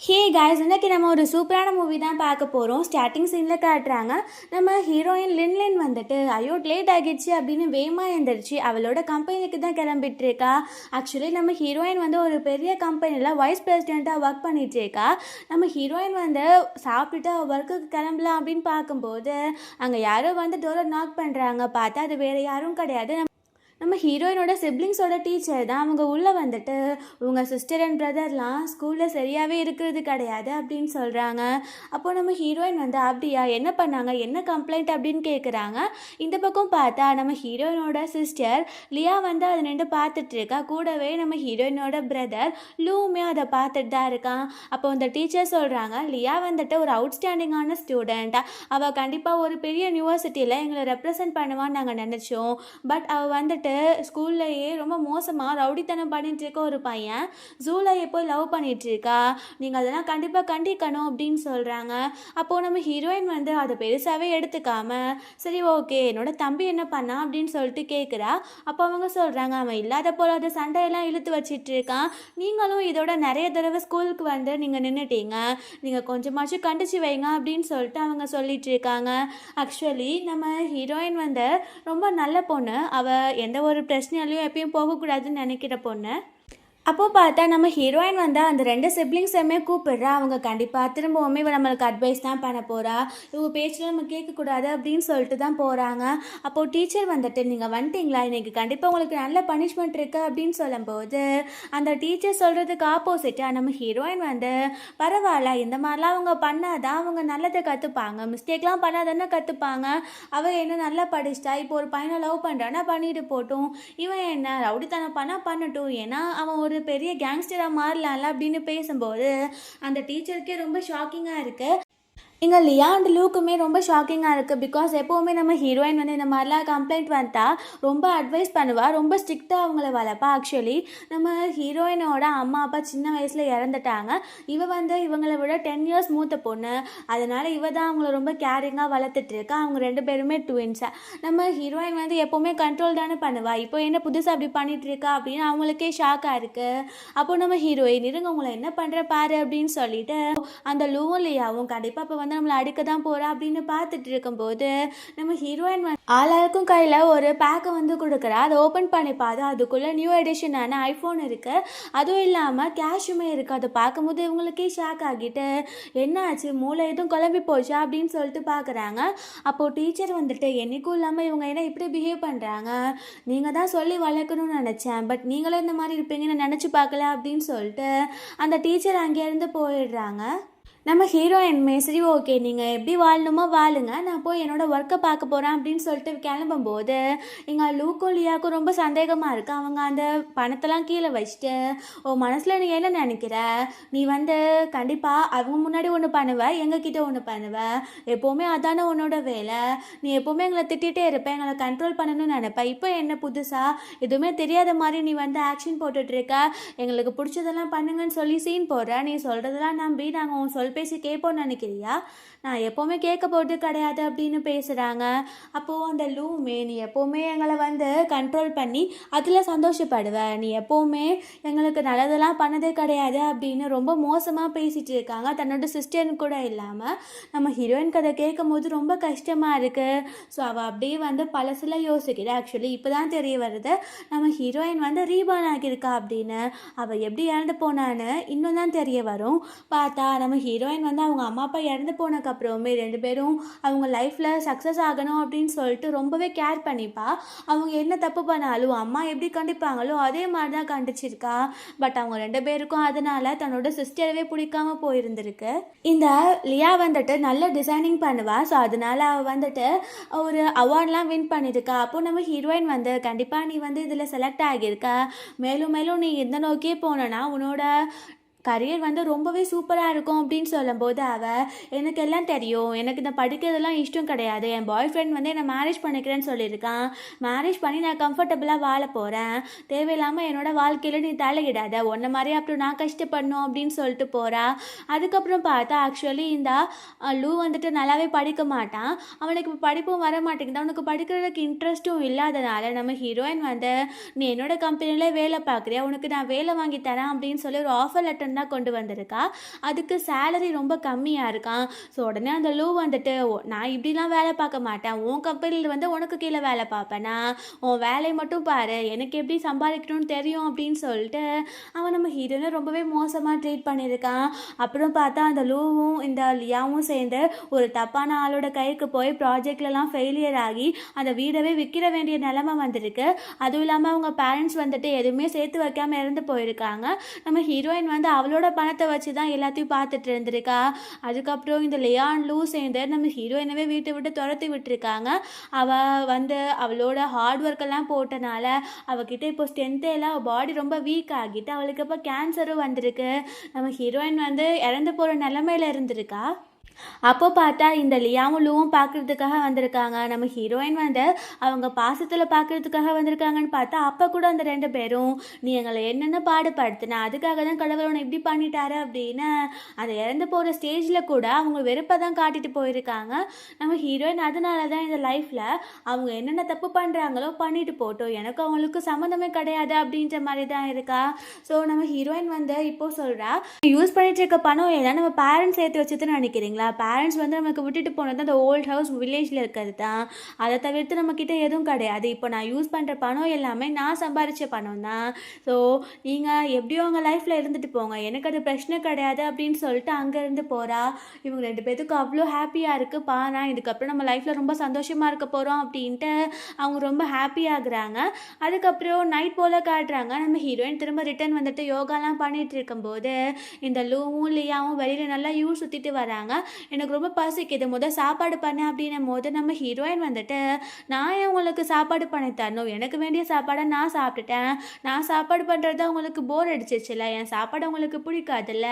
Hey guys, இன்னைக்கு நம்ம ஒரு சூப்பரான மூவி தான் பார்க்க போகிறோம். ஸ்டார்டிங் சீனில் காட்டுறாங்க. நம்ம ஹீரோயின் லின் வந்துட்டு ஐயோ லேட் ஆகிடுச்சு அப்படின்னு வேகமாக எழுந்திரிச்சு அவளோட கம்பெனிக்கு தான் கிளம்பிட்டு இருக்கா. ஆக்சுவலி நம்ம ஹீரோயின் வந்து ஒரு பெரிய கம்பெனியில் வைஸ் பிரசிடெண்ட்டாக ஒர்க் பண்ணிட்டு இருக்கா. நம்ம ஹீரோயின் வந்து சாப்பிட்டுட்டு ஒர்க்குக்கு கிளம்பலாம் அப்படின்னு பார்க்கும்போது அங்கே யாரோ வந்து டோரை நாக் பண்ணுறாங்க. பார்த்தா அது வேறு யாரும் கிடையாது, நம்ம ஹீரோயினோட சிப்ளிங்ஸோட டீச்சர் தான். அவங்க உள்ளே வந்துட்டு உங்கள் சிஸ்டர் அண்ட் பிரதர்லாம் ஸ்கூலில் சரியாகவே இருக்கிறது கிடையாது அப்படின்னு சொல்கிறாங்க. அப்போது நம்ம ஹீரோயின் வந்து அப்படியா, என்ன பண்ணாங்க, என்ன கம்ப்ளைண்ட் அப்படின்னு கேட்குறாங்க. இந்த பக்கம் பார்த்தா நம்ம ஹீரோயினோட சிஸ்டர் லியா வந்து அதை நின்று பார்த்துட்ருக்கா. கூடவே நம்ம ஹீரோயினோட பிரதர் லூவுமே அதை பார்த்துட்டு தான் இருக்கான். அப்போ அந்த டீச்சர் சொல்கிறாங்க, லியா வந்துட்டு ஒரு அவுட்ஸ்டாண்டிங்கான ஸ்டூடெண்ட், அவள் கண்டிப்பாக ஒரு பெரிய யூனிவர்சிட்டியில் எங்களை ரெப்ரசன்ட் பண்ணுவான்னு நாங்கள் நினச்சோம். பட் அவள் வந்துட்டு ஸ்கூல்லையே ரொம்ப மோசமாக ரவுடித்தனம் பண்ணிட்டு இருக்க ஒரு பையன் ஜூலையை போய் லவ் பண்ணிட்டு இருக்கா. நீங்கள் அதெல்லாம் கண்டிப்பாக கண்டிக்கணும் அப்படின்னு சொல்கிறாங்க. அப்போது நம்ம ஹீரோயின் வந்து அதை பெருசாகவே எடுத்துக்காம சரி ஓகே என்னோட தம்பி என்ன பண்ணா அப்படின்னு சொல்லிட்டு கேட்குறா. அப்போ அவங்க சொல்கிறாங்க, அவன் இல்லாத போல சண்டையெல்லாம் இழுத்து வச்சிட்டு இருக்கான். நீங்களும் இதோட நிறைய தடவை ஸ்கூலுக்கு வந்து நீங்கள் நின்றுட்டீங்க, நீங்கள் கொஞ்சமாச்சும் கண்டிச்சு வைங்க அப்படின்னு சொல்லிட்டு அவங்க சொல்லிட்டு இருக்காங்க. ஆக்சுவலி நம்ம ஹீரோயின் வந்து ரொம்ப நல்ல பொண்ணு. அவள் எந்த ஒரு பிரச்சனையாலையும் எப்பயும் போகக்கூடாதுன்னு நினைக்கிற பொண்ணு. அப்போது பார்த்தா நம்ம ஹீரோயின் வந்து அந்த 2 சிப்ளிங்ஸையுமே கூப்பிடுறா. அவங்க கண்டிப்பாக திரும்பவுமே இவ நம்மளுக்கு அட்வைஸ் தான் பண்ண போகிறா, இவங்க பேச்செலாம் நம்ம கேட்கக்கூடாது அப்படின்னு சொல்லிட்டு தான் போகிறாங்க. அப்போது டீச்சர் வந்துட்டு நீங்கள் வந்துட்டிங்களா, இன்றைக்கி கண்டிப்பாக உங்களுக்கு நல்ல பனிஷ்மெண்ட் இருக்குது அப்படின்னு சொல்லும்போது அந்த டீச்சர் சொல்கிறதுக்கு ஆப்போசிட்டாக நம்ம ஹீரோயின் வந்து பரவாயில்ல, இந்த மாதிரிலாம் அவங்க பண்ணாதான் அவங்க நல்லதை கற்றுப்பாங்க, மிஸ்டேக்லாம் பண்ணாதானே கற்றுப்பாங்க. அவள் என்ன நல்லா படிச்சிட்டா, இப்போ ஒரு பையனை லவ் பண்ணுறான்னா பண்ணிட்டு போட்டும், இவன் என்ன ரவுடித்தனம் பண்ணால் பண்ணட்டும், ஏன்னா அவன் ஒரு பெரிய கேங்ஸ்டராக மாறலாம்ல அப்படின்னு பேசும்போது அந்த டீச்சருக்கே ரொம்ப ஷாக்கிங்காக இருக்குது. இங்கே லியா அண்ட் லூக்குமே ரொம்ப ஷாக்கிங்காக இருக்குது. பிகாஸ் எப்போவுமே நம்ம ஹீரோயின் வந்து இந்த மாதிரிலாம் கம்ப்ளைண்ட் வந்துட்டா ரொம்ப அட்வைஸ் பண்ணுவாள், ரொம்ப ஸ்ட்ரிக்டாக அவங்கள வளர்ப்பா. ஆக்சுவலி நம்ம ஹீரோயினோட அம்மா அப்பா சின்ன வயசில் இறந்துட்டாங்க. இவ வந்து இவங்களை விட 10 இயர்ஸ் மூத்த பொண்ணு, அதனால் இவ தான் அவங்கள ரொம்ப கேரிங்காக வளர்த்துட்ருக்கா. அவங்க 2 பேருமே ட்வின்ஸாக. நம்ம ஹீரோயின் வந்து எப்போவுமே கண்ட்ரோல் தானே பண்ணுவாள், இப்போ என்ன புதுசாக அப்படி பண்ணிகிட்ருக்கா அப்படின்னு அவங்களுக்கே ஷாக்காக இருக்குது. அப்போது நம்ம ஹீரோயின் இருங்க உங்களை என்ன பண்ணுற பாரு அப்படின்னு சொல்லிட்டு அந்த லூவும் லியாவும் கண்டிப்பாக இப்போ நம்மளை அடிக்க தான் போகிறா அப்படின்னு பார்த்துட்டு இருக்கும்போது நம்ம ஹீரோயின் ஆளாருக்கும் கையில் ஒரு பேக்கை வந்து கொடுக்குறா. அதை ஓப்பன் பண்ணி பார்த்தா அதுக்குள்ளே நியூ எடிஷனான ஐஃபோன் இருக்குது, அதுவும் இல்லாமல் கேஷுமே இருக்குது. அதை பார்க்கும்போது இவங்களுக்கே ஷாக் ஆகிட்டு என்ன ஆச்சு, மூளை எதுவும் குழம்பி போச்சா அப்படின்னு சொல்லிட்டு பார்க்குறாங்க. அப்போது டீச்சர் வந்துட்டு என்றைக்கும் இல்லாமல் இவங்க என்ன இப்படி பிஹேவ் பண்ணுறாங்க, நீங்கள் தான் சொல்லி வளர்க்கணும்னு நினச்சேன், பட் நீங்களும் இந்த மாதிரி இருப்பீங்கன்னு நினச்சி பார்க்கல அப்படின்னு சொல்லிட்டு அந்த டீச்சர் அங்கேருந்து போயிடுறாங்க. நம்ம ஹீரோயின்மே சரி ஓகே நீங்கள் எப்படி வாழணுமோ வாழுங்க, நான் போய் என்னோடய ஒர்க்கை பார்க்க போகிறேன் அப்படின்னு சொல்லிட்டு கிளம்பும்போது எங்கள் லூக்கும் லியாவுக்கும் ரொம்ப சந்தேகமாக இருக்குது. அவங்க அந்த பணத்தெல்லாம் கீழே வச்சுட்டு ஓ மனசில் நீ என்ன நினைக்கிற, நீ வந்து கண்டிப்பாக அவங்க முன்னாடி ஒன்று பண்ணுவ, எங்ககிட்ட ஒன்று பண்ணுவ, எப்போவுமே அதான உன்னோட வேலை, நீ எப்போவுமே எங்களை திட்டிகிட்டே இருப்பேன், எங்களை கண்ட்ரோல் பண்ணணும்னு நினைப்பேன், இப்போ என்ன புதுசாக எதுவுமே தெரியாத மாதிரி நீ வந்து ஆக்ஷன் போட்டுட்ருக்க, எங்களுக்கு பிடிச்சதெல்லாம் பண்ணுங்கன்னு சொல்லி சீன் போடுற, நீ சொல்கிறதெல்லாம் நம்பி நாங்கள் உன் பேசி கேட்போன்னு நினைக்கிறியா, நான் எப்போவுமே கேட்க போகிறது கிடையாது அப்படின்னு பேசுகிறாங்க. அப்போது அந்த லூமே நீ எப்போவுமே எங்களை வந்து கண்ட்ரோல் பண்ணி அதில் சந்தோஷப்படுவ, நீ எப்போவுமே எங்களுக்கு நல்லதெல்லாம் பண்ணதே கிடையாது அப்படின்னு ரொம்ப மோசமாக பேசிகிட்டு இருக்காங்க. தன்னோட சிஸ்டர்னு கூட இல்லாமல் நம்ம ஹீரோயின் கதை கேட்கும் போது ரொம்ப கஷ்டமாக இருக்குது. ஸோ அவள் அப்படியே வந்து பழசில் யோசிக்கிறா. ஆக்சுவலி இப்போ தான் தெரிய வருது நம்ம ஹீரோயின் வந்து ரீபான் ஆகியிருக்கா அப்படின்னு. அவள் எப்படி இறந்து போனான்னு இன்னும் தான் தெரிய வரும். பார்த்தா நம்ம ஹீரோயின் வந்து அவங்க அம்மா அப்பா இறந்து போனதுக்கப்புறமே 2 பேரும் அவங்க லைஃப்பில் சக்ஸஸ் ஆகணும் அப்படின்னு சொல்லிட்டு ரொம்பவே கேர் பண்ணிப்பா. அவங்க என்ன தப்பு பண்ணாலும் அம்மா எப்படி கண்டிப்பாங்களோ அதே மாதிரி தான் கண்டிச்சிருக்கா. பட் அவங்க 2 பேருக்கும் அதனால் தன்னோட சிஸ்டரவே பிடிக்காம போயிருந்திருக்கு. இந்த லியா வந்துட்டு நல்ல டிசைனிங் பண்ணுவா. ஸோ அதனால் அவள் வந்துட்டு ஒரு அவார்ட்லாம் வின் பண்ணியிருக்கா. அப்போது நம்ம ஹீரோயின் வந்து கண்டிப்பாக நீ வந்து இதில் செலக்ட் ஆகியிருக்க, மேலும் மேலும் நீ எந்த நோக்கியே போனோன்னா உன்னோட கரியர் வந்து ரொம்பவே சூப்பராக இருக்கும் அப்படின்னு சொல்லும்போது அவள் எனக்கு எல்லாம் தெரியும், எனக்கு இந்த படிக்கிறதெல்லாம் இஷ்டம் கிடையாது, என் பாய் ஃப்ரெண்ட் வந்து என்னை மேரேஜ் பண்ணிக்கிறேன்னு சொல்லியிருக்கான், மேரேஜ் பண்ணி நான் கம்ஃபர்டபுளாக வாழ போகிறேன், தேவையில்லாமல் என்னோடய வாழ்க்கையில் நீ தலையிடாத, ஒன்றை மாதிரி அப்புறம் நான் கஷ்டப்படணும் அப்படின்னு சொல்லிட்டு போகிறா. அதுக்கப்புறம் பார்த்தா ஆக்சுவலி இந்த லூ வந்துட்டு நல்லாவே படிக்க மாட்டான், அவனுக்கு இப்போ படிப்பும் வர மாட்டேங்குது, அவனுக்கு படிக்கிறதுக்கு இன்ட்ரெஸ்ட்டும் இல்லாதனால நம்ம ஹீரோயின் வந்து நீ என்னோட கம்பெனியில் வேலை பார்க்குறியா, உனக்கு நான் வேலை வாங்கி தரேன் அப்படின்னு சொல்லி ஒரு ஆஃபர் லெட்டர் ஃப்ரெண்ட் தான் கொண்டு வந்திருக்கா. அதுக்கு சேலரி ரொம்ப கம்மியாக இருக்கான். ஸோ உடனே அந்த லூ வந்துட்டு நான் இப்படிலாம் வேலை பார்க்க மாட்டேன், உன் கம்பெனியில் வந்து உனக்கு கீழே வேலை பார்ப்பேனா, உன் வேலையை மட்டும் பாரு, எனக்கு எப்படி சம்பாதிக்கணும்னு தெரியும் அப்படின்னு சொல்லிட்டு அவன் நம்ம ஹீரோனை ரொம்பவே மோசமாக ட்ரீட் பண்ணியிருக்கான். அப்புறம் பார்த்தா அந்த லூவும் இந்த லியாவும் சேர்ந்து ஒரு தப்பான ஆளோட கைக்கு போய் ப்ராஜெக்ட்லலாம் ஃபெயிலியர் ஆகி அந்த வீடவே விற்கிற வேண்டிய நிலைமை வந்திருக்கு. அதுவும் இல்லாமல் அவங்க பேரண்ட்ஸ் வந்துட்டு எதுவுமே சேர்த்து வைக்காமல் இறந்து போயிருக்காங்க. நம்ம ஹீரோயின் வந்து அவளோட பணத்தை வச்சு தான் எல்லாத்தையும் பார்த்துட்டு இருந்திருக்கா. அதுக்கப்புறம் இந்த லியான் லூ சேர்ந்து நம்ம ஹீரோயினவே வீட்டை விட்டு துரத்தி விட்டுருக்காங்க. அவள் வந்து அவளோட ஹார்ட் ஒர்க்கெல்லாம் போட்டனால அவகிட்ட இப்போ ஸ்ட்ரென்த்தே எல்லாம் பாடி ரொம்ப வீக் ஆகிட்டு அவளுக்கு இப்போ கேன்சரும் வந்திருக்கு. நம்ம ஹீரோயின் வந்து இறந்து போகிற நிலமையில இருந்திருக்கா. அப்போ பார்த்தா இந்த லியாவும் லூவும் பார்க்குறதுக்காக வந்திருக்காங்க. நம்ம ஹீரோயின் வந்து அவங்க பாசத்தில் பார்க்குறதுக்காக வந்திருக்காங்கன்னு பார்த்தா அப்போ கூட அந்த 2 பேரும் நீ எங்களை என்னென்ன பாடுபடுத்தின, அதுக்காக தான் கடவுள் உன்னை இப்படி பண்ணிட்டாரு அப்படின்னு அந்த இறந்து போகிற ஸ்டேஜில் கூட அவங்க வெறுப்பை தான் காட்டிட்டு போயிருக்காங்க. நம்ம ஹீரோயின் அதனால தான் இந்த லைஃப்பில் அவங்க என்னென்ன தப்பு பண்ணுறாங்களோ பண்ணிட்டு போட்டோம், எனக்கு அவங்களுக்கு சம்மந்தமே கிடையாது அப்படின்ற மாதிரி தான் இருக்கா. ஸோ நம்ம ஹீரோயின் வந்து இப்போது சொல்கிறா, யூஸ் பண்ணிட்டு இருக்க பணம் எல்லாம் நம்ம பேரண்ட்ஸ் சேர்த்து வச்சுதுன்னு நினைக்கிறீங்களா? பேரண்ட்ஸ் வந்து நமக்கு விட்டுட்டு போனது அந்த ஓல்ட் ஹவுஸ் வில்லேஜில் இருக்கிறது தான். அதை தவிர்த்து நம்மக்கிட்ட எதுவும் கிடையாது. இப்போ நான் யூஸ் பண்ணுற பணம் எல்லாமே நான் சம்பாதிச்ச பணம் தான். ஸோ நீங்கள் எப்படியோ உங்கள் லைஃப்பில் இருந்துட்டு போங்க, எனக்கு அது பிரச்சனை கிடையாது அப்படின்னு சொல்லிட்டு அங்கேருந்து போகிறா. இவங்க 2 பேத்துக்கும் அவ்வளோ ஹாப்பியாக இருக்குது. பாரா இதுக்கப்புறம் நம்ம லைஃப்பில் ரொம்ப சந்தோஷமாக இருக்க போகிறோம் அப்படின்ட்டு அவங்க ரொம்ப ஹாப்பியாகிறாங்க. அதுக்கப்புறம் நைட் போல் காட்டுறாங்க. நம்ம ஹீரோயின் திரும்ப ரிட்டர்ன் வந்துட்டு யோகாலாம் பண்ணிகிட்டு இருக்கும்போது இந்த லூவும் லியாவும் வெளியில் நல்லா யூர் சுற்றிட்டு வராங்க. எனக்கு ரொம்ப பசிக்குது, சாப்பாடு பண்ண அப்படின்னும் போது நம்ம ஹீரோயின் வந்துட்டு நான் ஏன் உங்களுக்கு சாப்பாடு பண்ணி தரணும், எனக்கு வேண்டிய சாப்பாடை நான் சாப்பிட்டுட்டேன், நான் சாப்பாடு பண்ணுறது உங்களுக்கு போர் அடிச்சிச்சுல, என் சாப்பாடு உங்களுக்கு பிடிக்காதுல்ல,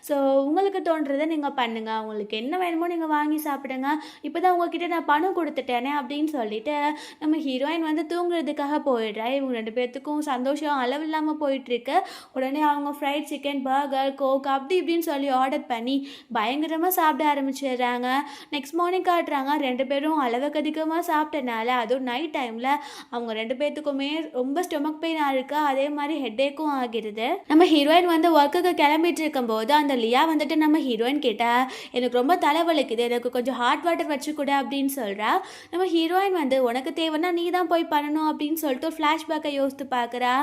ஸோ உங்களுக்கு தோன்றதை நீங்கள் பண்ணுங்கள், உங்களுக்கு என்ன வேணுமோ நீங்கள் வாங்கி சாப்பிடுங்க, இப்போ தான் உங்ககிட்ட நான் பணம் கொடுத்துட்டேனே அப்படின்னு சொல்லிட்டு நம்ம ஹீரோயின் வந்து தூங்குறதுக்காக போயிடுறா. இவங்க 2 பேர்த்துக்கும் சந்தோஷம் அளவு இல்லாமல் போயிட்டுருக்கு. உடனே அவங்க ஃப்ரைட் சிக்கன், பர்கர், கோக் அப்படி இப்படின்னு சொல்லி ஆர்டர் பண்ணி பயங்கரமாக சாப்பிட ஆரம்பிச்சிடுறாங்க. நெக்ஸ்ட் மார்னிங் காட்டுறாங்க 2 பேரும் அளவுக்கு அதிகமாக சாப்பிட்டனால அதுவும் நைட் டைமில் அவங்க 2 பேர்த்துக்குமே ரொம்ப ஸ்டொமக் பெயின் ஆகிருக்கு, அதே மாதிரி ஹெட்டேக்கும் ஆகிடுது. நம்ம ஹீரோயின் வந்து ஒர்க்குக்கு கிளம்பிட்டு இருக்கும்போது அந்த லியா வந்துட்டு நம்ம ஹீரோயின் கிட்ட எனக்கு ரொம்ப தலைவலிக்குது, எனக்கு கொஞ்சம் ஹாட் வாட்டர் வச்சுக்கூட அப்படின்னு சொல்கிறா. நம்ம ஹீரோயின் வந்து உனக்கு தேவைன்னா நீ தான் போய் பண்ணணும் அப்படின்னு சொல்லிட்டு ஒரு ஃப்ளாஷ்பேக்கை யோசித்து பார்க்குறா.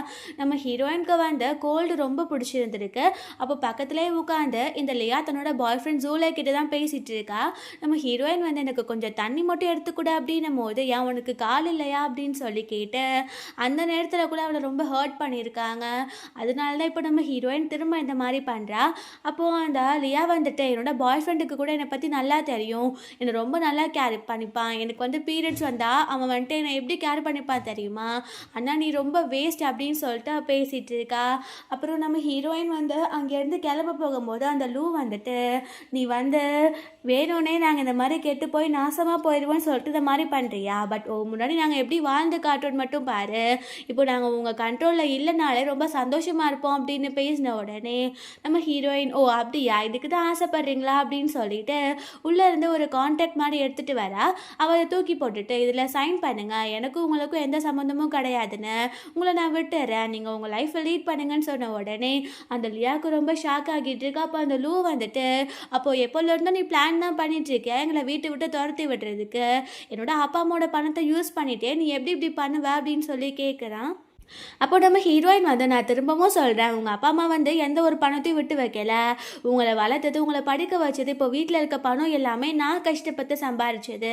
நம்ம ஹீரோயினுக்கு வந்து கோல்டு ரொம்ப பிடிச்சிருந்துருக்கு. அப்போ பக்கத்துலேயே உட்காந்து இந்த லியா தன்னோட பாய் ஃப்ரெண்ட் ஜூலே கிட்ட தான் பேசிகிட்டு இருக்கா. நம்ம ஹீரோயின் வந்து எனக்கு கொஞ்சம் தண்ணி மட்டும் எடுத்துக்கூட அப்படின்னும் போது ஏன் உனக்கு கால் இல்லையா அப்படின்னு சொல்லி கேட்டு அந்த நேரத்தில் கூட அவளை ரொம்ப ஹர்ட் பண்ணியிருக்காங்க. அதனால தான் இப்போ நம்ம ஹீரோயின் திரும்ப இந்த மாதிரி பண்ணுறா. அப்போது அந்த லியா வந்துட்டு என்னோட பாய் ஃப்ரெண்டுக்கு கூட என்னை பற்றி நல்லா தெரியும், என்னை ரொம்ப நல்லா கேர் பண்ணிப்பான், எனக்கு வந்து பீரியட்ஸ் வந்தால் அவன் வந்துட்டு என்னை எப்படி கேர் பண்ணிப்பான் தெரியுமா, அண்ணா நீ ரொம்ப வேஸ்ட் அப்படின்னு சொல்லிட்டு பேசிகிட்டு இருக்கா. அப்புறம் நம்ம ஹீரோயின் வந்து அங்கேருந்து கிளம்ப போகும்போது அந்த லூ வந்துட்டு நீ வந்து வேணும்னே நாங்கள் இந்த மாதிரி கெட்டு போய் நாசமாக போயிடுவோன்னு சொல்லிட்டு இந்த மாதிரி பண்ணுறியா, பட் முன்னாடி நாங்கள் எப்படி வாழ்ந்து காட்டுறோன்னு மட்டும் பாரு, இப்போ நாங்கள் உங்கள் கண்ட்ரோலில் இல்லைனாலே ரொம்ப சந்தோஷமாக இருப்போம் அப்படின்னு பேசின உடனே நம்ம ஹீரோயின் அப்படியா இதுக்கு தான் ஆசைப்படுறீங்களா அப்படின்னு சொல்லிட்டு உள்ளே இருந்து ஒரு கான்டாக்ட் மாதிரி எடுத்துகிட்டு வரா. அவளை தூக்கி போட்டுட்டு இதில் சைன் பண்ணுங்கள், எனக்கும் உங்களுக்கும் எந்த சம்மந்தமும் கிடையாதுன்னு, உங்களை நான் விட்டுறேன், நீங்கள் உங்கள் லைஃப்பை லீட் பண்ணுங்கன்னு சொன்ன உடனே அந்த லியாவுக்கு ரொம்ப ஷாக் ஆகிட்டு இருக்கு. அப்போ அந்த லூ வந்துட்டு அப்போது எப்போலேருந்தோ நீ பிளான் தான் பண்ணிட்டுருக்கேன் எங்களை வீட்டை விட்டு துரத்தி விடுறதுக்கு, என்னோட அப்பா அம்மாவோட பணத்தை யூஸ் பண்ணிட்டே நீ எப்படி இப்படி பண்ணுவ அப்படின்னு சொல்லி கேட்குறான். அப்போ நம்ம ஹீரோயின் வந்து நான் திரும்பவும் சொல்கிறேன், உங்கள் அப்பா அம்மா வந்து எந்த ஒரு பணத்தையும் விட்டு வைக்கல, உங்களை வளர்த்தது உங்களை படிக்க வச்சது, இப்போ வீட்டில் இருக்க பணம் எல்லாமே நான் கஷ்டப்பட்டு சம்பாரிச்சது,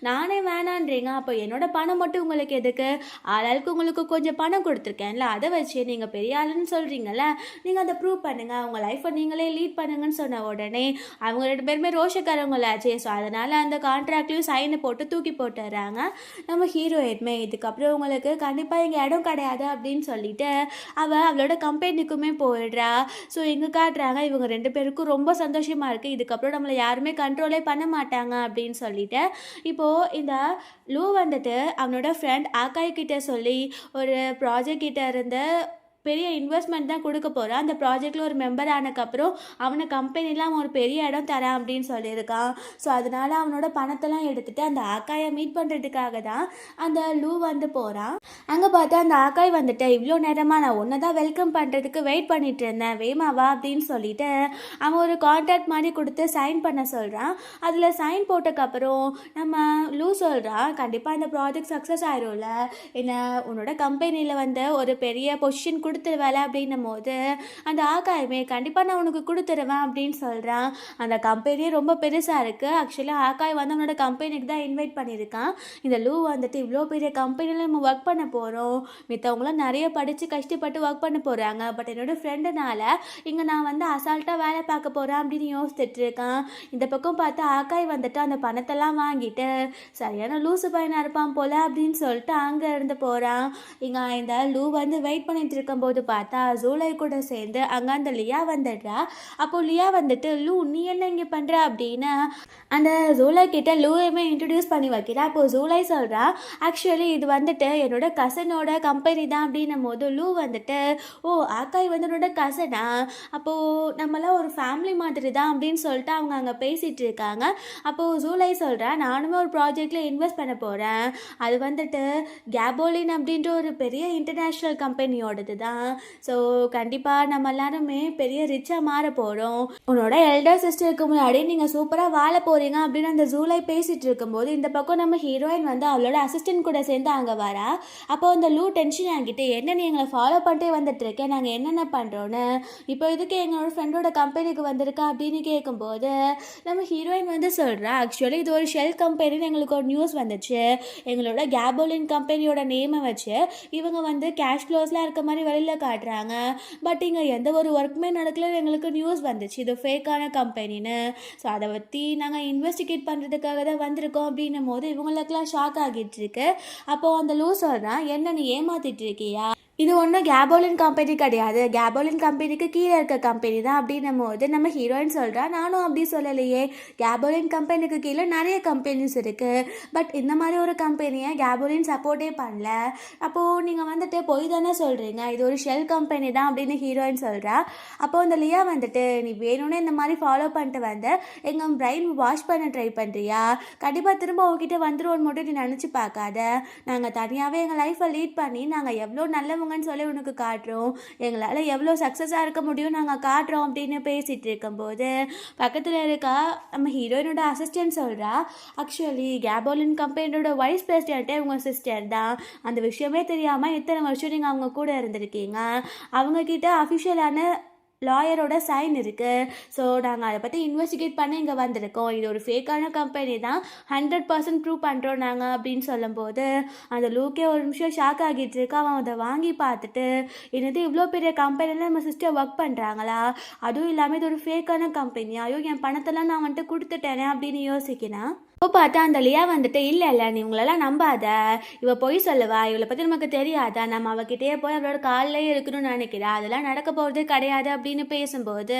நானே வேணான்றீங்க, அப்போ என்னோட பணம் மட்டும் உங்களுக்கு எதுக்கு, ஆளாளுக்கு உங்களுக்கு கொஞ்சம் பணம் கொடுத்துருக்கேன்ல அதை வச்சு நீங்கள் பெரிய ஆளுன்னு சொல்கிறீங்கல்ல, நீங்கள் அதை ப்ரூவ் பண்ணுங்கள், உங்கள் லைஃப்பை நீங்களே லீட் பண்ணுங்கன்னு சொன்ன உடனே அவங்க 2 பேருமே ரோஷக்காரங்களாச்சே, ஸோ அதனால் அந்த கான்ட்ராக்ட்லையும் சைனை போட்டு தூக்கி போட்டுறாங்க. நம்ம ஹீரோயின்மே இதுக்கப்புறம் உங்களுக்கு கண்டிப்பாக இங்கே இடம் கிடையாது அப்படின்னு சொல்லிட்டு அவளோட கம்பெனிக்குமே போயிடுறா. ஸோ எங்கே காட்டுறாங்க இவங்க 2 பேருக்கும் ரொம்ப சந்தோஷமாக இருக்குது, இதுக்கப்புறம் நம்மளை யாருமே கண்ட்ரோலே பண்ண மாட்டாங்க அப்படின்னு சொல்லிட்டு இப்போது இந்த லூ வந்துட்டு அவனோட ஃப்ரெண்ட் ஆக்காய் கிட்ட சொல்லி ஒரு ப்ராஜெக்ட் கிட்ட இருந்து பெரிய இன்வெஸ்ட்மெண்ட் தான் கொடுக்க போகிறான். அந்த ப்ராஜெக்டில் ஒரு மெம்பர் ஆனதுக்கப்புறம் அவனை கம்பெனியில் அவன் ஒரு பெரிய இடம் தரேன் அப்படின்னு சொல்லியிருக்கான். ஸோ அதனால் அவனோட பணத்தெல்லாம் எடுத்துகிட்டு அந்த ஆக்காயை மீட் பண்ணுறதுக்காக தான் அந்த லூ வந்து போகிறான். அங்கே பார்த்தா அந்த ஆக்காய் வந்துட்டு, இவ்வளோ நேரமாக நான் ஒன்றை தான் வெல்கம் பண்ணுறதுக்கு வெயிட் பண்ணிட்டு இருந்தேன், வேமாவா அப்படின்னு சொல்லிட்டு அவன் ஒரு கான்ட்ராக்ட் மாதிரி கொடுத்து சைன் பண்ண சொல்கிறான். அதில் சைன் போட்டதுக்கப்புறம் நம்ம லூ சொல்கிறான், கண்டிப்பாக இந்த ப்ராஜெக்ட் சக்ஸஸ் ஆயிரும்ல, என்ன உன்னோட கம்பெனியில் வந்து ஒரு பெரிய பொசிஷன் கொடுத்துருவேல அப்படின்னும் போது அந்த ஆக்காயுமே கண்டிப்பாக நான் உனக்கு கொடுத்துருவேன் அப்படின்னு சொல்கிறான். அந்த கம்பெனியே ரொம்ப பெருசாக இருக்குது. ஆக்சுவலாக ஆக்காய் வந்து அவனோட கம்பெனிக்கு தான் இன்வைட் பண்ணியிருக்கான். இந்த லூ வந்துட்டு, இவ்வளோ பெரிய கம்பெனியில் நம்ம ஒர்க் பண்ண போகிறோம், மித்தவங்களாம் நிறைய படித்து கஷ்டப்பட்டு ஒர்க் பண்ண போகிறாங்க, பட் என்னோடய ஃப்ரெண்டுனால இங்கே நான் வந்து அசால்ட்டாக வேலை பார்க்க போகிறேன் அப்படின்னு யோசிச்சுட்டு இருக்கான். இந்த பக்கம் பார்த்தா ஆக்காய் வந்துட்டு அந்த பணத்தெல்லாம் வாங்கிட்டு சரியான லூசு பையனாக இருப்பான் போல அப்படின்னு சொல்லிட்டு அங்கே இருந்து போகிறான். இங்கே இந்த லூ வந்து வெயிட் பண்ணிட்டு இருக்கும்போது பார்த்தா ஜூலை கூட சேர்ந்து அங்கே அந்த லியா வந்துடுறா. அப்போது லியா வந்துட்டு, லூ நீ என்ன இங்கே பண்ணுற அப்படின்னு அந்த ஜூலை கிட்ட லூவையுமே இன்ட்ரடியூஸ் பண்ணி வைக்கிறா. அப்போது ஜூலை சொல்கிறா, ஆக்சுவலி இது வந்துட்டு என்னோட கசனோட கம்பெனி தான் அப்படின்னும் போது லூ வந்துட்டு, ஓ ஆக்காய் வந்து என்னோட கசனா, அப்போது நம்மளாம் ஒரு ஃபேமிலி மாதிரி தான் அப்படின்னு சொல்லிட்டு அவங்க அங்கே பேசிகிட்டு இருக்காங்க. அப்போது ஜூலை சொல்கிறா, நானுமே ஒரு ப்ராஜெக்டில் இன்வெஸ்ட் பண்ண போகிறேன், அது வந்துட்டு கேபோலின் அப்படின்ற ஒரு பெரிய இன்டர்நேஷ்னல் கம்பெனியோடது தான். ஸோ கண்டிப்பாக நம்ம எல்லாருமே பெரிய ரிச்சாக மாற போகிறோம், உன்னோட எல்டர் சிஸ்டருக்கு முன்னாடி நீங்கள் சூப்பராக வாழ போகிறீங்க அப்படின்னு அந்த ஜூலை பேசிகிட்டு இருக்கும்போது இந்த பக்கம் நம்ம ஹீரோயின் வந்து அவளோட அசிஸ்டன்ட் கூட சேர்ந்து அங்கே வரா. அப்போ அந்த லூ டென்ஷன் ஆகிட்டு, என்ன நீ எங்களை ஃபாலோ பண்ணிட்டே வந்துட்டு இருக்கேன், நாங்கள் என்னென்ன பண்ணுறோன்னு, இப்போ இதுக்கு எங்களோட ஃப்ரெண்டோட கம்பெனிக்கு வந்திருக்கா அப்படின்னு கேட்கும்போது நம்ம ஹீரோயின் வந்து சொல்கிறா, ஆக்சுவலி இது ஒரு ஷெல் கம்பெனின்னு எங்களுக்கு ஒரு நியூஸ் வந்துச்சு, எங்களோட கேபோலின் கம்பெனியோட நேமை வச்சு இவங்க வந்து கேஷ் ஃப்ளோஸ்லாம் இருக்க மாதிரி வெளியில் காட்டுறாங்க, பட் இங்கே எந்த ஒரு ஒர்க்குமே நடக்கல, எங்களுக்கு நியூஸ் வந்துச்சு இது ஃபேக்கான கம்பெனின்னு. ஸோ அதை பற்றி நாங்கள் இன்வெஸ்டிகேட் பண்ணுறதுக்காக தான் வந்திருக்கோம் அப்படின்னும் போது இவங்களுக்கெல்லாம் ஷாக் ஆகிட்டு இருக்கு. அப்போது அந்த லூ சொல்கிறான், என்ன நீ ஏமாத்திட்டு இருக்கியா, இது ஒன்றும் கேபோலின் கம்பெனி கிடையாது, கேபோலின் கம்பெனிக்கு கீழே இருக்க கம்பெனி தான் அப்படின்னும் போது நம்ம ஹீரோயின் சொல்கிறா, நானும் அப்படி சொல்லலையே, கேபோலின் கம்பெனிக்கு கீழே நிறைய கம்பெனிஸ் இருக்குது, பட் இந்த மாதிரி ஒரு கம்பெனியை கேபோலின் சப்போர்ட்டே பண்ணல, அப்போது நீங்கள் வந்துட்டு பொய் தானே சொல்கிறீங்க, இது ஒரு ஷெல் கம்பெனி தான் அப்படின்னு ஹீரோயின் சொல்கிறா. அப்போது அந்த லியா வந்துட்டு, நீ வேணும்னே இந்த மாதிரி ஃபாலோ பண்ணிட்டு வந்து எங்கள் பிரைன் வாஷ் பண்ண ட்ரை பண்ணுறியா, கண்டிப்பாக திரும்ப உங்ககிட்ட வந்துடுவோன்னு மட்டும் நீ நினச்சி பார்க்காத, நாங்கள் தனியாகவே எங்கள் லைஃப்பை லீட் பண்ணி நாங்கள் எவ்வளோ நல்ல சொல்லி உனக்கு காட்டுறோம், எங்களால் எவ்வளோ சக்ஸஸாக இருக்க முடியும் நாங்கள் காட்டுறோம் அப்படின்னு பேசிகிட்டு இருக்கும்போது பக்கத்தில் இருக்கா நம்ம ஹீரோயினோட அசிஸ்டன்ட் சொல்கிறா, ஆக்சுவலி கேபோலின் கம்பெனியோட வைஸ் பிரசிடென்ட்டே உங்கள் சிஸ்டர் தான், அந்த விஷயமே தெரியாமல் இத்தனை வருஷம் நீங்கள் அவங்க கூட இருந்திருக்கீங்க, அவங்கக்கிட்ட அஃபிஷியலான லாயரோட சைன் இருக்குது, ஸோ நாங்கள் அதை பற்றி இன்வெஸ்டிகேட் பண்ணி இங்கே வந்திருக்கோம், இது ஒரு ஃபேக்கான கம்பெனி தான், 100% ப்ரூவ் பண்ணுறோம் நாங்கள் அப்படின்னு சொல்லும்போது அந்த லூக்கே ஒரு நிமிஷம் ஷாக் ஆகிட்டு இருக்கா. அவன் அதை வாங்கி பார்த்துட்டு, என்னது இவ்வளோ பெரிய கம்பெனியில் நம்ம சிஸ்டர் ஒர்க் பண்ணுறாங்களா, அதுவும் இல்லாமல் இது ஒரு ஃபேக்கான கம்பெனி, ஐயோ என் பணத்தெல்லாம் நான் வந்துட்டு கொடுத்துட்டேனே அப்படின்னு யோசிக்கிறேன். இப்போ பார்த்தா அந்த லியா வந்துட்டு, இல்லை நீ உங்களெல்லாம் நம்பாத, இவள் பொய் சொல்லுவா, இவளை பற்றி நமக்கு தெரியாதா, நம்ம அவகிட்டே போய் அவளோட காலிலேயே இருக்கணும்னு நினைக்கிறா, அதெல்லாம் நடக்க போகிறதே கிடையாது அப்படின்னு பேசும்போது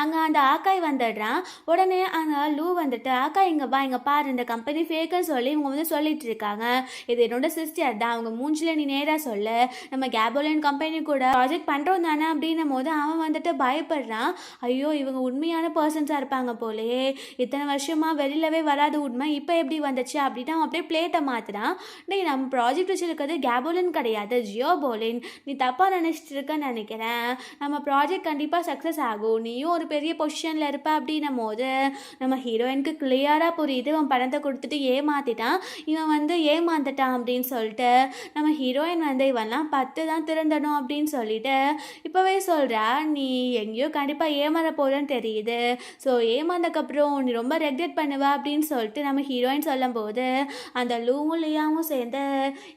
அங்கே அந்த ஆக்காய் வந்துடுறான். உடனே அங்கே லூ வந்துட்டு, ஆக்காய் இங்கே வா, இங்கே பாரு, இந்த கம்பெனி ஃபேக்குன்னு சொல்லி இவங்க வந்து சொல்லிட்டு இருக்காங்க, இது என்னோட சிஸ்டர் தான், அவங்க மூஞ்சில் நீ நேராக சொல்லு, நம்ம கேபோலின் கம்பெனி கூட ப்ராஜெக்ட் பண்ணுறோம் தானே அப்படின்னும் போது அவன் வந்துட்டு பயப்படுறான், ஐயோ இவங்க உண்மையான பர்சன்ஸாக இருப்பாங்க போலேயே, இத்தனை வருஷமாக வெளியிலவே வராது உண்மை இப்போ எப்படி வந்துச்சு அப்படின்னா அவன் அப்படியே பிளேட்டை மாற்றுறான். டேய் நம்ம ப்ராஜெக்ட் வச்சுருக்கிறது கேபோலின் கிடையாது, ஜியோபோலின், நீ தப்பாக நினச்சிட்டு இருக்கன்னு நினைக்கிறேன், நம்ம ப்ராஜெக்ட் கண்டிப்பாக சக்ஸஸ் ஆகும், நீயும் ஒரு பெரிய பொசிஷனில் இருப்ப அப்படின்னும் போது நம்ம ஹீரோயினுக்கு கிளியராக புரியுது இவன் பணத்தை கொடுத்துட்டு ஏமாற்றிட்டான், இவன் வந்து ஏமாந்துட்டான் அப்படின்னு சொல்லிட்டு நம்ம ஹீரோயின் வந்து இவன்லாம் 10 தான் திருந்தணும் அப்படின்னு சொல்லிட்டு இப்போவே சொல்கிறா, நீ எங்கேயோ கண்டிப்பாக ஏமாற போகிறேன்னு தெரியுது, ஸோ ஏமாந்தக்கப்புறம் நீ ரொம்ப ரெக்ரெட் பண்ணுவா அப்படின்னு சொல்லிட்டு நம்ம ஹீரோயின் சொல்லும் போது அந்த லூவும் லியாவும் சேர்ந்து,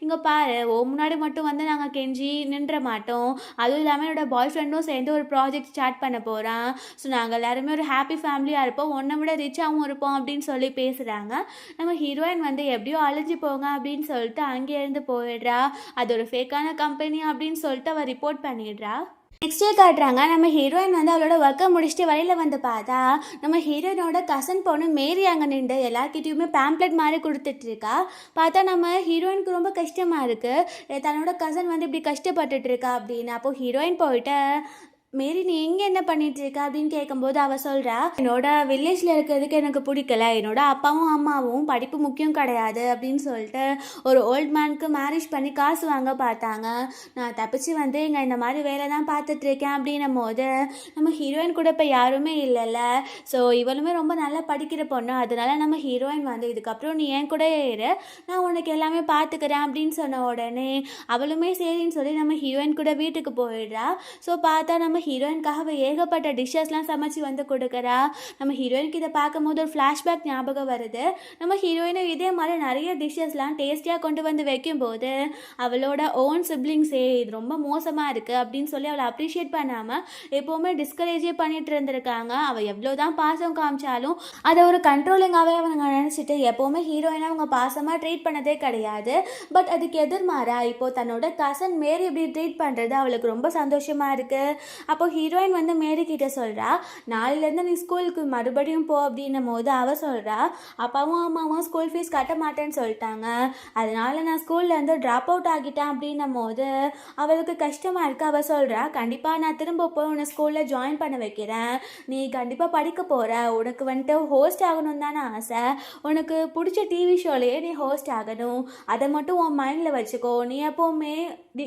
இங்கே பாரு ஓ முன்னாடி மட்டும் வந்து நாங்கள் கெஞ்சி நின்ற மாட்டோம், அதுவும் இல்லாமல் என்னோட பாய் ஃப்ரெண்டும் சேர்ந்து ஒரு ப்ராஜெக்ட் ஸ்டார்ட் பண்ண போகிறான், ஸோ நாங்கள் எல்லாருமே ஒரு ஹாப்பி ஃபேமிலியாக இருப்போம், ஒன்றை விட ரிச்சாகவும் இருப்போம் அப்படின்னு சொல்லி பேசுகிறாங்க. நம்ம ஹீரோயின் வந்து எப்படியோ அழிஞ்சு போங்க அப்படின்னு சொல்லிட்டு அங்கேருந்து போயிடுறா, அது ஒரு ஃபேக்கான கம்பெனி அப்படின்னு சொல்லிட்டு அவள் ரிப்போர்ட் பண்ணிடுறா. நெக்ஸ்ட் டே காட்டுறாங்க நம்ம ஹீரோயின் வந்து அவளோட ஒர்க்கை முடிச்சுட்டு வழியில் வந்து பார்த்தா நம்ம ஹீரோயினோட கசன் பொண்ணு மேரி அங்கே நின்று எல்லாருக்கிட்டையுமே பேம்ப்ளெட் மாதிரி கொடுத்துட்ருக்கா. பார்த்தா நம்ம ஹீரோயினுக்கு ரொம்ப கஷ்டமாக இருக்குது, தன்னோட கசன் வந்து இப்படி கஷ்டப்பட்டுட்ருக்கா அப்படின்னு. அப்போது ஹீரோயின் போயிட்டு மேரி நீ எங்கே என்ன பண்ணிட்டு இருக்க அப்படின்னு கேட்கும்போது அவள் சொல்கிறா, என்னோட வில்லேஜில் இருக்கிறதுக்கு எனக்கு பிடிக்கல, என்னோட அப்பாவும் அம்மாவும் படிப்பு முக்கியம் கிடையாது அப்படின்னு சொல்லிட்டு ஒரு ஓல்ட் மேனுக்கு மேரேஜ் பண்ணி காசு வாங்க பார்த்தாங்க. நான் தப்பிச்சு வந்து இங்கே இந்த மாதிரி வேலை தான் பார்த்துட்ருக்கேன் அப்படின்னும் போது நம்ம ஹீரோயின் கூட இப்போ யாருமே இல்லைல்ல. ஸோ இவளுமே ரொம்ப நல்லா படிக்கிற பொண்ணு, அதனால நம்ம ஹீரோயின் வந்து இதுக்கப்புறம் நீ என் கூட இரு, நான் உனக்கு எல்லாமே பார்த்துக்கிறேன் அப்படின்னு சொன்ன உடனே அவளுமே சரின்னு சொல்லி நம்ம ஹீரோயின் கூட வீட்டுக்கு போயிடுறா. ஸோ பார்த்தா நம்ம ஹீரோயின்காக ஏகப்பட்ட டிஷ்ஷஸ்லாம் சமைச்சு வந்து கொடுக்குறா. நம்ம ஹீரோயினுக்கு இதை பார்க்கும்போது ஒரு ஃப்ளாஷ்பேக் ஞாபகம் வருது. நம்ம ஹீரோயினை இதே மாதிரி நிறைய டிஷ்ஷஸ்லாம் டேஸ்டியாக கொண்டு வந்து வைக்கும்போது அவளோட ஓன் சிப்ளிங்ஸே இது ரொம்ப மோசமாக இருக்குது அப்படின்னு சொல்லி அவளை அப்ரிஷியேட் பண்ணாமல் எப்போவுமே டிஸ்கரேஜே பண்ணிட்டு இருந்திருக்காங்க. அவள் எவ்வளோ தான் பாசம் காமிச்சாலும் அதை ஒரு கண்ட்ரோலிங்காகவே அவங்க நினச்சிட்டு எப்போவுமே ஹீரோயினை அவங்க பாசமாக ட்ரீட் பண்ணதே கிடையாது. பட் அதுக்கு எதிர்மாறா இப்போது தன்னோட கசன் மேரி இப்படி ட்ரீட் பண்ணுறது அவளுக்கு ரொம்ப சந்தோஷமாக இருக்குது. அப்போது ஹீரோயின் வந்து மேரி கிட்ட சொல்கிறா, நாளையிலேருந்து நீ ஸ்கூலுக்கு மறுபடியும் போ அப்படின்னும் போது அவள் சொல்கிறா, அப்பாவும் அம்மாவும் ஸ்கூல் ஃபீஸ் கட்ட மாட்டேன்னு சொல்லிட்டாங்க, அதனால நான் ஸ்கூல்லேருந்து ட்ராப் அவுட் ஆகிட்டேன் அப்படின்னும் போது அவளுக்கு கஷ்டமாக இருக்குது. அவள் சொல்கிறா, கண்டிப்பாக நான் திரும்ப போய் உன்னை ஸ்கூலில் ஜாயின் பண்ண வைக்கிறேன், நீ கண்டிப்பாக படிக்க போகிற, உனக்கு வந்துட்டு ஹோஸ்ட் ஆகணும் தானே ஆசை, உனக்கு பிடிச்ச டிவி ஷோலேயே நீ ஹோஸ்ட் ஆகணும், அதை மட்டும் உன் மைண்டில் வச்சுக்கோ, நீ எப்போவுமே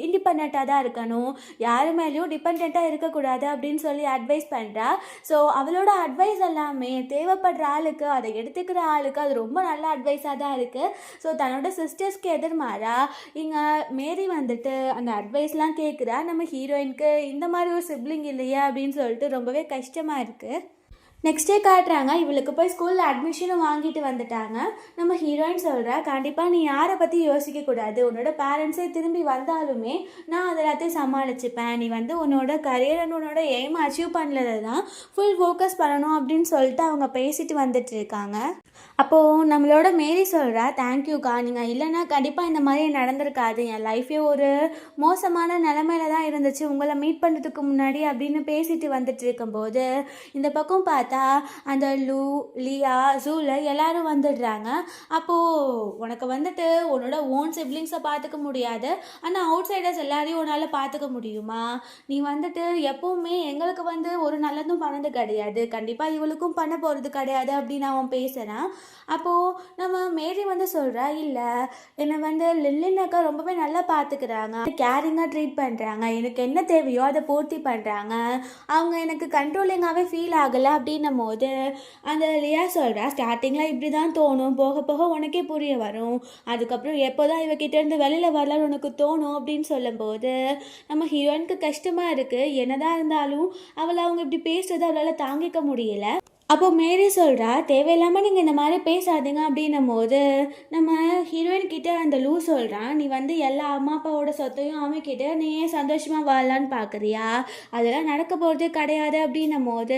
இண்டிபெண்ட்டாக தான் இருக்கணும், யாரு மேலேயும் டிபெண்ட்டாக இருக்கக்கூடாது அப்படின்னு சொல்லி அட்வைஸ் பண்ணுறா. ஸோ அவளோட அட்வைஸ் எல்லாமே தேவைப்படுற ஆளுக்கு, அதை எடுத்துக்கிற ஆளுக்கு அது ரொம்ப நல்ல அட்வைஸாக தான் இருக்குது. ஸோ தன்னோட சிஸ்டர்ஸ்க்கு எதிர்மாறா இங்கே மேரி வந்துட்டு அந்த அட்வைஸ்லாம் கேட்குறா. நம்ம ஹீரோயினுக்கு இந்த மாதிரி ஒரு சிப்ளிங் இல்லையா அப்படின்னு சொல்லிட்டு ரொம்பவே கஷ்டமாக இருக்குது. நெக்ஸ்ட் டே காட்டுறாங்க, இவளுக்கு போய் ஸ்கூலில் அட்மிஷனும் வாங்கிட்டு வந்துட்டாங்க. நம்ம ஹீரோயின் சொல்கிறா, கண்டிப்பாக நீ யாரை பற்றி யோசிக்கக்கூடாது, உன்னோட பேரண்ட்ஸே திரும்பி வந்தாலுமே நான் அதை எல்லாத்தையும் சமாளிச்சுப்பேன், நீ வந்து உன்னோட கரியர் அண்ட் உன்னோட எய்ம் அச்சீவ் பண்ணலதை தான் ஃபுல் ஃபோக்கஸ் பண்ணணும் அப்படின்னு சொல்லிட்டு அவங்க பேசிட்டு வந்துட்டு இருக்காங்க. அப்போது நம்மளோட மேரி சொல்கிறா, தேங்க்யூக்கா, நீங்கள் இல்லைன்னா கண்டிப்பாக இந்த மாதிரி நடந்திருக்காது, என் லைஃபே ஒரு மோசமான நிலமையில தான் இருந்துச்சு உங்களை மீட் பண்ணுறதுக்கு முன்னாடி அப்படின்னு பேசிட்டு வந்துட்டு இருக்கும்போது இந்த பக்கம் பார்த்தா அந்த லூ, லியா, ஜூல எல்லாரும் வந்துடுறாங்க. அப்போது உனக்கு வந்துட்டு உன்னோட ஓன் சிப்ளிங்ஸை பார்த்துக்க முடியாது, ஆனால் அவுட் சைடர்ஸ் எல்லாரையும் உன்னால் பார்த்துக்க முடியுமா, நீ வந்துட்டு எப்போவுமே எங்களுக்கு வந்து ஒரு நல்லதும் பண்ணது கிடையாது, கண்டிப்பாக இவளுக்கும் பண்ண போகிறது கிடையாது அப்படின்னு அவன் பேசுகிறான். அப்போது நம்ம மேரி வந்து சொல்கிறா, இல்லை என்னை வந்து லில்லின் அக்கா ரொம்பவே நல்லா பார்த்துக்கிறாங்க, கேரிங்காக ட்ரீட் பண்ணுறாங்க, எனக்கு என்ன தேவையோ அதை பூர்த்தி பண்ணுறாங்க, அவங்க எனக்கு கண்ட்ரோலிங்காகவே ஃபீல் ஆகலை அப்படின்னும் போது அந்த லியா சொல்கிறா, ஸ்டார்டிங்கில் இப்படி தான் தோணும், போக போக உனக்கே புரிய வரும், அதுக்கப்புறம் எப்போ தான் இவகிட்டேருந்து வெளியில் வரலான்னு உனக்கு தோணும் அப்படின்னு சொல்லும்போது நம்ம ஹீரோயினுக்கு கஷ்டமாக இருக்குது. என்னதான் இருந்தாலும் அவளை அவங்க இப்படி பேசுறது அவளால் தாங்கிக்க முடியல. அப்போது மேரி சொல்கிறா, தேவையில்லாமல் நீங்கள் இந்த மாதிரி பேசாதீங்க அப்படின்னும் போது நம்ம ஹீரோயின் கிட்டே அந்த லூ சொல்கிறான், நீ வந்து எல்லா அம்மா அப்பாவோட சொத்தையும் அவன்கிட்ட நீ ஏன் சந்தோஷமாக வாழலான்னு பார்க்குறியா, அதெல்லாம் நடக்க போகிறதே கிடையாது அப்படின்னும் போது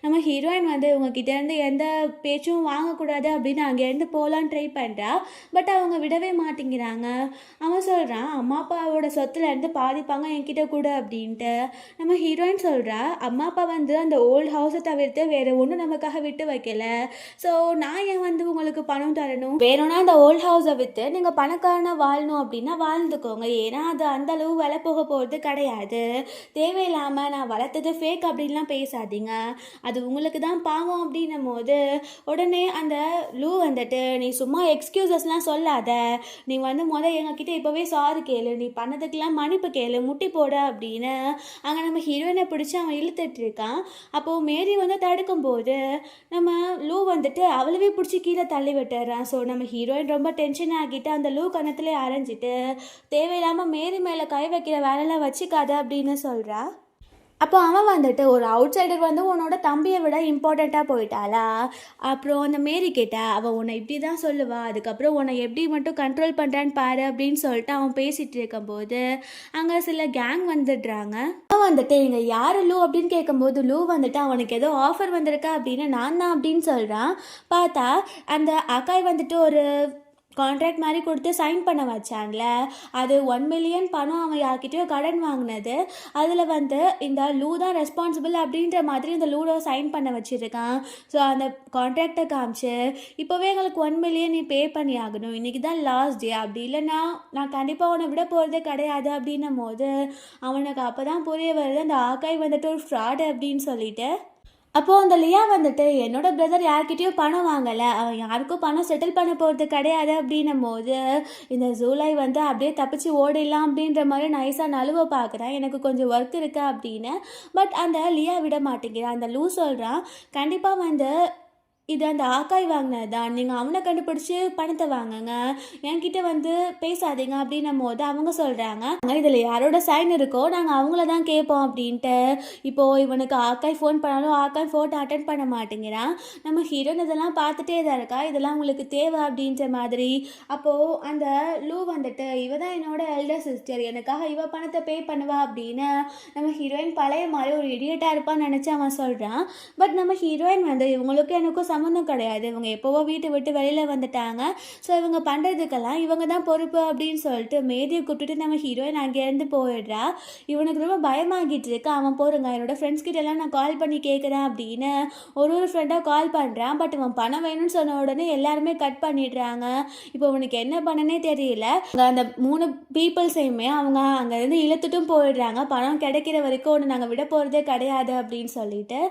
நம்ம ஹீரோயின் வந்து உங்ககிட்டேருந்து எந்த பேச்சும் வாங்கக்கூடாது அப்படின்னு அங்கேருந்து போகலான்னு ட்ரை பண்ணுறா. பட் அவங்க விடவே மாட்டேங்கிறாங்க. அவன் சொல்கிறான், அம்மா அப்பாவோட சொத்துலேருந்து பாதிப்பாங்க என்கிட்ட கூட அப்படின்ட்டு. நம்ம ஹீரோயின் சொல்கிறா, அம்மா அப்பா வந்து அந்த ஓல்டு ஹவுஸை தவிர்த்து வேறு ஒன்றும் நமக்காக விட்டு வைக்கல, ஸோ நான் ஏன் வந்து உங்களுக்கு பணம் தரணும், வேணும்னா அந்த ஓல்ட் ஹவுஸை விற்று நீங்கள் பணக்காரனா வாழணும் அப்படின்னா வாழ்ந்துக்கோங்க, ஏன்னா அது அந்த அளவு விலை போக போகிறது கிடையாது, தேவையில்லாமல் நான் வளர்த்தது ஃபேக் அப்படின்லாம் பேசாதீங்க, அது உங்களுக்கு தான் பாவம் அப்படின்னும் போது உடனே அந்த லூ வந்துட்டு, நீ சும்மா எக்ஸ்கியூசஸ்லாம் சொல்லாத, நீ வந்து எங்ககிட்ட இப்போவே சாரி கேளு, நீ பண்ணதுக்கெல்லாம் மன்னிப்பு கேளு, முட்டி போட அப்படின்னு அங்கே நம்ம ஹீரோயினை பிடிச்சி அவன் இழுத்துட்டு இருக்கான். அப்போது மேரி வந்து தடுக்கும்போது நம்ம லூ வந்துட்டு அவளவே பிடிச்சி கீழே தள்ளி விட்டுறான். ஸோ நம்ம ஹீரோயின் ரொம்ப டென்ஷன் ஆகிட்டு அந்த லூ கணத்திலே அரைஞ்சிட்டு தேவையில்லாமல் மேரி மேலே கை வைக்கிற வேலையெல்லாம் வச்சுக்காத அப்படின்னு சொல்கிறா. அப்போ அவன் வந்துட்டு, ஒரு அவுட் சைடர் வந்து உன்னோட தம்பியை விட இம்பார்ட்டண்ட்டாக போயிட்டாளா, அப்புறம் அந்த மேரி கேட்டா, அவள் உன்னை இப்படி தான் சொல்லுவா, அதுக்கப்புறம் உன்னை எப்படி மட்டும் கண்ட்ரோல் பண்ணுறான்னு பாரு அப்படின்னு சொல்லிட்டு அவன் பேசிகிட்டு இருக்கும்போது அங்கே சில கேங் வந்துடுறாங்க. அவன் வந்துட்டு, இங்கே யார் லூ அப்படின்னு கேட்கும்போது லூ வந்துட்டு அவனுக்கு ஏதோ ஆஃபர் வந்திருக்கா அப்படின்னு நான் தான் அப்படின்னு சொல்கிறான். பார்த்தா அந்த அக்காய் வந்துட்டு ஒரு கான்ட்ராக்ட் மாதிரி கொடுத்து சைன் பண்ண வச்சான்ல, அது 1 மில்லியன் பணம் அவன் யார்கிட்டயோ கடன் வாங்கினது. அதில் வந்து இந்த லூ தான் ரெஸ்பான்சிபிள் அப்படின்ற மாதிரி இந்த லூடோ சைன் பண்ண வச்சுருக்கான். ஸோ அந்த கான்ட்ராக்டை காமிச்சு இப்போவே எங்களுக்கு 1 மில்லியன் நீ பே பண்ணி ஆகணும், இன்றைக்கி தான் லாஸ்ட் டே, அப்படி இல்லைன்னா நான் கண்டிப்பாக அவனை விட போகிறதே கிடையாது அப்படின்னும் போது அவனுக்கு அப்போ தான் புரிய வருது அந்த ஆகாய் வந்துட்டு ஒரு ஃப்ராடு அப்படின்னு சொல்லிட்டு. அப்போது அந்த லியா வந்துட்டு என்னோட பிரதர் யார்கிட்டயும் பணம் வாங்கலை, அவன் யாருக்கும் பணம் செட்டில் பண்ண போகிறது கிடையாது அப்படின்னும் போது இந்த ஜூலை வந்து அப்படியே தப்பிச்சு ஓடிடலாம் அப்படின்ற மாதிரி நைஸாக நழுவ பார்க்குறேன், எனக்கு கொஞ்சம் ஒர்க் இருக்கா அப்படின்னு. பட் அந்த லியா விட மாட்டேங்கிறான். அந்த லூ சொல்கிறான் கண்டிப்பாக வந்து இது அந்த ஆக்காய் வாங்கினது தான், நீங்கள் அவனை கண்டுபிடிச்சி பணத்தை வாங்குங்க, என்கிட்ட வந்து பேசாதீங்க அப்படின்னும் போது அவங்க சொல்கிறாங்க இதில் யாரோட சைன் இருக்கோ நாங்கள் அவங்கள தான் கேட்போம் அப்படின்ட்டு. இப்போது இவனுக்கு ஆக்காய் ஃபோன் பண்ணாலும் ஆக்காய் ஃபோன் அட்டன் பண்ண மாட்டேங்கிறான். நம்ம ஹீரோயின் இதெல்லாம் பார்த்துட்டே தான் இருக்கா, இதெல்லாம் உங்களுக்கு தேவை அப்படின்ற மாதிரி. அப்போது அந்த லூ வந்துட்டு இவ தான் என்னோட எல்டர் சிஸ்டர், எனக்காக இவ பணத்தை பே பண்ணுவா அப்படின்னு நம்ம ஹீரோயின் பழைய மாதிரி ஒரு இடியட்டாக இருப்பான்னு நினச்சி அவன் சொல்கிறான். பட் நம்ம ஹீரோயின் வந்து இவங்களுக்கு எனக்கும் சம்மந்தம் கிடையாது, இவங்க எப்போவோ வீட்டை விட்டு வெளியில் வந்துட்டாங்க, ஸோ இவங்க பண்ணுறதுக்கெல்லாம் இவங்க தான் பொறுப்பு அப்படின்னு சொல்லிட்டு மேரியை கூப்பிட்டுட்டு நம்ம ஹீரோயின் அங்கேருந்து போயிடுறா. இவனுக்கு ரொம்ப பயமாகிட்டு இருக்கு. அவன் போகிறங்க என்னோட ஃப்ரெண்ட்ஸ் கிட்டலாம் நான் கால் பண்ணி கேட்குறேன் அப்படின்னு ஒரு ஃப்ரெண்டாக கால் பண்ணுறான். பட் இவன் பணம் வேணும்னு சொன்ன உடனே எல்லாருமே கட் பண்ணிடுறாங்க. இப்போ அவனுக்கு என்ன பண்ணனே தெரியல. அந்த 3 பீப்புள்ஸையுமே அவங்க அங்கேருந்து இழுத்துட்டும் போயிடுறாங்க, பணம் கிடைக்கிற வரைக்கும் ஒன்று நாங்கள் விட போகிறதே கிடையாது அப்படின்னு சொல்லிட்டு.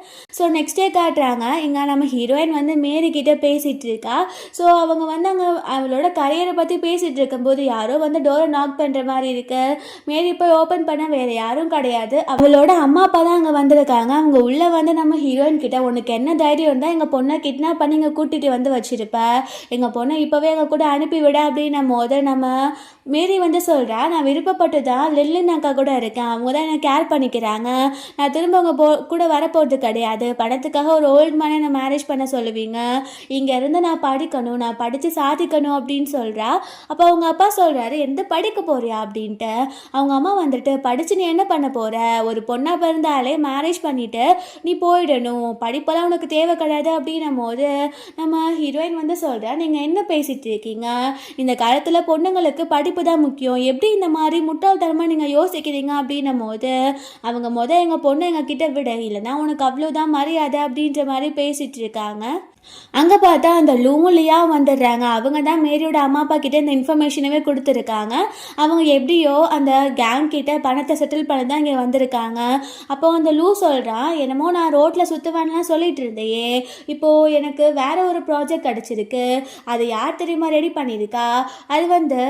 ஸோ நெக்ஸ்ட் டே காட்டுறாங்க, இங்கே நம்ம ஹீரோயின் வந்து மேரி கிட்ட பேசிகிட்டு இருக்கா. ஸோ அவங்க வந்து அங்கே அவளோட கரியரை பற்றி பேசிகிட்டு இருக்கும்போது யாரோ வந்து டோரை நாக் பண்ணுற மாதிரி இருக்கு. மேரி போய் ஓப்பன் பண்ண வேறு யாரும் கிடையாது, அவளோட அம்மா அப்பா தான் அங்கே வந்திருக்காங்க. அவங்க உள்ளே வந்து நம்ம ஹீரோயின் கிட்ட உனக்கு என்ன தைரியம் இருந்தால் எங்கள் பொண்ணை கிட்னாப் பண்ணி இங்கே கூட்டிகிட்டு வந்து வச்சுருப்ப, எங்கள் பொண்ணை இப்போவே எங்கள் கூட அனுப்பிவிட அப்படின்னும் போது நம்ம மேரி வந்து சொல்கிறா நான் விருப்பப்பட்டு தான் லில்லின் அக்கா கூட இருக்கேன், அவங்க தான் என்னை கேர் பண்ணிக்கிறாங்க, நான் திரும்ப அவங்க கூட வரப்போகிறது கிடையாது, பணத்துக்காக ஒரு ஓல்டு மேனை நான் மேரேஜ் பண்ண சொல்லுவீங்க, இங்கேருந்து நான் படிக்கணும், நான் படித்து சாதிக்கணும் அப்படின்னு சொல்கிறா. அப்போ அவங்க அப்பா சொல்கிறாரு எந்த படிக்க போறியா அப்படின்ட்டு. அவங்க அம்மா வந்துட்டு படித்து நீ என்ன பண்ண போகிற, ஒரு பொண்ணாக பிறந்தாலே மேரேஜ் பண்ணிவிட்டு நீ போயிடணும், படிப்பெல்லாம் உனக்கு தேவை கிடையாது அப்படின்னும் போது நம்ம ஹீரோயின் வந்து சொல்கிறா நீங்கள் என்ன பேசிகிட்டு இருக்கீங்க, இந்த காலத்தில் பொண்ணுங்களுக்கு படிப்பு தான் முக்கியம், எப்படி இந்த மாதிரி முட்டாள்தனமாக நீங்கள் யோசிக்கிறீங்க அப்படின்னும் போது அவங்க எங்கள் பொண்ணு எங்கள் கிட்ட விட, இல்லைன்னா உனக்கு அவ்வளோதான் மரியாதை அப்படின்ற மாதிரி பேசிகிட்டு இருக்காங்க. அங்கே பார்த்தா அந்த லூலியா வந்துடுறாங்க. அவங்க தான் மேரியோட அம்மா அப்பா கிட்ட இந்த இன்ஃபர்மேஷனவே கொடுத்துருக்காங்க. அவங்க எப்படியோ அந்த கேங் கிட்ட பணத்தை செட்டில் பண்ண தான் இங்கே வந்திருக்காங்க. அப்போ அந்த லூ சொல்கிறான் என்னமோ நான் ரோட்டில் சுற்றுவான்லாம் சொல்லிட்டு இருந்தேயே, இப்போது எனக்கு வேற ஒரு ப்ராஜெக்ட் கிடச்சிருக்கு, அது யார் தெரியுமா ரெடி பண்ணியிருக்கா, அது வந்து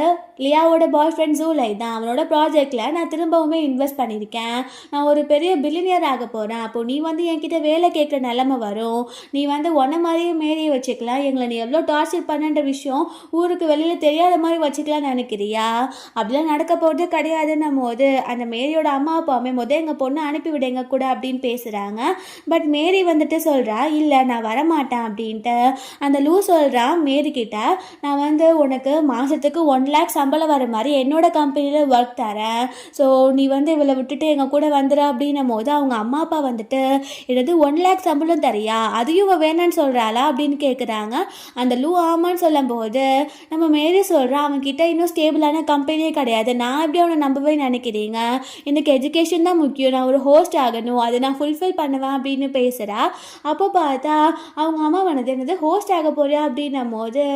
லியாவோட பாய் ஃப்ரெண்ட் ஜூலை தான், அவனோட ப்ராஜெக்டில் நான் திரும்பவுமே இன்வெஸ்ட் பண்ணியிருக்கேன், நான் ஒரு பெரிய பில்லியனியர் ஆக போகிறேன், அப்போ நீ வந்து என்கிட்ட வேலை கேட்குற நிலமை வரும், நீ வந்து ஒன்றை மாதிரி மேரியை வச்சுக்கலாம், எங்களை நீ எவ்வளோ டார்ச்சர் பண்ணுன்ற விஷயம் ஊருக்கு வெளியில் தெரியாத மாதிரி வச்சுக்கலாம்னு நினைக்கிறியா, அப்படிலாம் நடக்க போகிறது கிடையாதுன்னும் போது அந்த மேரியோட அம்மா அப்பாவுமே எங்கள் பொண்ணை அனுப்பிவிடுங்க கூட அப்படின்னு பேசுகிறாங்க. பட் மேரி வந்துட்டு சொல்கிறா இல்லை நான் வரமாட்டேன் அப்படின்ட்டு. அந்த லூ சொல்கிறான் மேரி கிட்ட நான் வந்து உனக்கு மாதத்துக்கு 1 லேக் சம்பளம் வர மாதிரி என்னோட கம்பெனியில் ஒர்க் தரேன், ஸோ நீ வந்து இவளை விட்டுட்டு எங்கள் கூட வந்துடுற அப்படின்னும் போது அவங்க அம்மா அப்பா வந்துட்டு எனது 1 லேக் சம்பளம் தரியா, அதையும் வேணான்னு சொல்கிறாளா அப்படின்னு கேட்குறாங்க. அந்த லூ ஆமான்னு சொல்லும் போது நம்ம மேரி சொல்கிறா அவன்கிட்ட இன்னும் ஸ்டேபிளான கம்பெனியே கிடையாது, நான் எப்படி அவனை நம்பவே நினைக்கிறீங்க, எனக்கு எஜுகேஷன் தான் முக்கியம், நான் ஒரு ஹோஸ்ட் ஆகணும், அதை நான் ஃபுல்ஃபில் பண்ணுவேன் அப்படின்னு பேசுகிறா. அப்போ பார்த்தா அவங்க அம்மா என்னது ஹோஸ்ட் ஆக போறியா அப்படின்னும் போது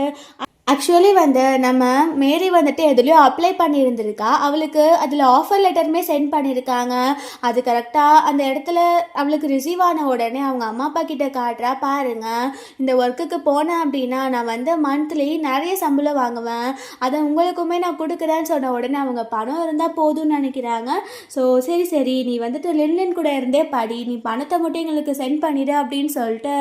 ஆக்சுவலி வந்து நம்ம மேரி வந்துட்டு எதுலேயோ அப்ளை பண்ணியிருந்திருக்கா, அவளுக்கு அதில் ஆஃபர் லெட்டருமே சென்ட் பண்ணியிருக்காங்க, அது கரெக்டாக அந்த இடத்துல அவளுக்கு ரிசீவ் ஆன உடனே அவங்க அம்மா அப்பா கிட்ட காட்டுறா பாருங்க, இந்த ஒர்க்குக்கு போனேன் அப்படின்னா நான் வந்து மந்த்லி நிறைய சம்பளம் வாங்குவேன், அதை உங்களுக்குமே நான் கொடுக்குறேன்னு சொன்ன உடனே அவங்க பணம் இருந்தால் போதும்னு நினைக்கிறாங்க. ஸோ சரி நீ வந்துட்டு லின்லின் கூட இருந்தே படி, நீ பணத்தை மட்டும் எங்களுக்கு சென்ட் பண்ணிடு அப்படின்னு சொல்லிட்டு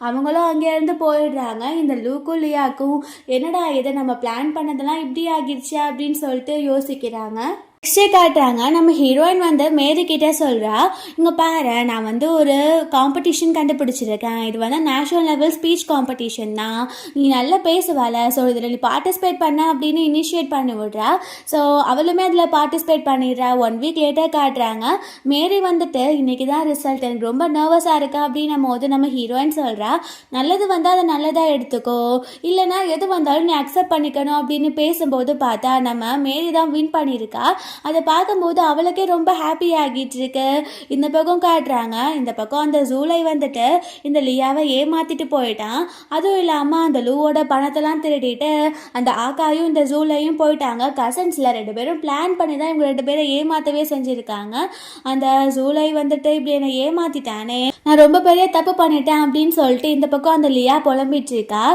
அவங்களும் அங்கேருந்து போயிடுறாங்க. இந்த லூக்கும் லியாக்கும் என்னடா இதை நம்ம பிளான் பண்ணதெல்லாம் இப்படி ஆகிடுச்சா அப்படின்னு சொல்லிட்டு யோசிக்கிறாங்க. நெக்ஸ்டே காட்டுறாங்க நம்ம ஹீரோயின் வந்து மேரி கிட்டே சொல்கிறா, இங்கே பாரு நான் வந்து ஒரு காம்படிஷன் கண்டுபிடிச்சிருக்கேன், இது வந்து நேஷ்னல் லெவல் ஸ்பீச் காம்படிஷன் தான், நீ நல்லா பேசுவாள், ஸோ இதில் நீ பார்ட்டிசிபேட் பண்ண அப்படின்னு இனிஷியேட் பண்ணி விட்றா. ஸோ அவளுமே அதில் பார்ட்டிசிபேட் பண்ணிடுறா. 1 வீக் லேட்டர் காட்டுறாங்க மேரி வந்துட்டு இன்றைக்கி தான் ரிசல்ட், எனக்கு ரொம்ப நர்வஸாக இருக்கா அப்படின்னும் போது நம்ம ஹீரோயின் சொல்கிறா, நல்லது வந்தால் அதை நல்லதாக எடுத்துக்கோ, இல்லைனா எது வந்தாலும் நீ அக்செப்ட் பண்ணிக்கணும் அப்படின்னு பேசும்போது பார்த்தா நம்ம மேரி தான் வின் பண்ணியிருக்கா. அதை பார்க்கும்போது அவளுக்கே ரொம்ப ஹாப்பி ஆகிட்டு இருக்கு. இந்த பக்கம் காட்டுறாங்க, இந்த பக்கம் அந்த ஜூலை வந்துட்டு இந்த லியாவை ஏமாத்திட்டு போயிட்டான். அதுவும் இல்லாமல் அந்த லூவோட பணத்தெல்லாம் திருடிட்டு அந்த ஆக்காயும் இந்த ஜூலையும் போயிட்டாங்க. கசன்ஸில் 2 பேரும் பிளான் பண்ணி தான் இவங்க 2 பேரை ஏமாற்றவே செஞ்சுருக்காங்க. அந்த ஜூலை வந்துட்டு இப்படி என்னை ஏமாத்திட்டானே, நான் ரொம்ப பெரிய தப்பு பண்ணிட்டேன் அப்படின்னு சொல்லிட்டு இந்த பக்கம் அந்த லியா புலம்பிட்டு இருக்கா.